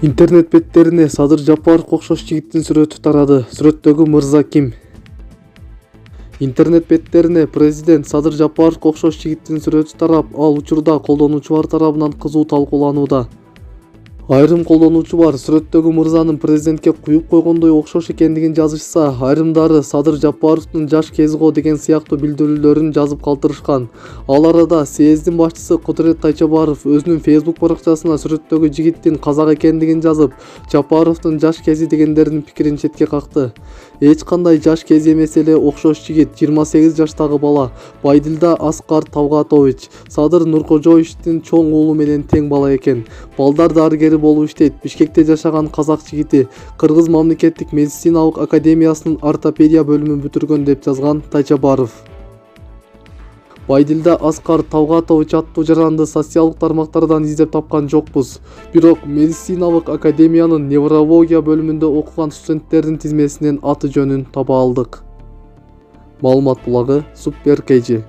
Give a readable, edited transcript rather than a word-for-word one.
Интернет беттерине Садыр Жапаровго окшош жигиттин сүрөтү тарады. Сүрөттөгү мырза ким? Интернет беттерине президент Садыр Жапаровго окшош жигиттин сүрөтү тарап, ал учурда колдонуучулар тарабынан кызуу талкууланууда. Айрым колдонуучулар сүрөттөгү мырзанын президентке куюп койгондой окшош экендигин жазышса, айрымдары Садыр Жапаровдун жаш кези го деген сыяктуу билдирүүлөрүн жазып калтырышкан. Ал арада съездин башчысы Кудурет Тайчабаров өзүнүн Facebook баракчасына сүрөттөгү жигиттин казак экендигин жазып, Жапаровдун жаш кези дегендердин пикирин четке какты. Эч кандай жаш кези эмес эле окшош жигит, 28 жаштагы бала, Байдилда Аскар Талгатович, Садыр Нуркожоевичтин чоң уулу менен тең бала экен. Балдар дарыгери болуп иштейт. Бишкекте жашаган казак жигити Кыргыз мамлекеттик медициналык академиясынын ортопедия бөлүмүн бүтүргөн деп жазган Тайчабаров. Байдилда Аскар Талгатович аттуу жаранды социалдык тармактардан издеп тапкан жокпуз. Бирок медициналык академиянын неврология бөлүмүндө окуган студенттердин тизмесинен аты жөнүн таба алдык. Маалымат булагы Супер KG.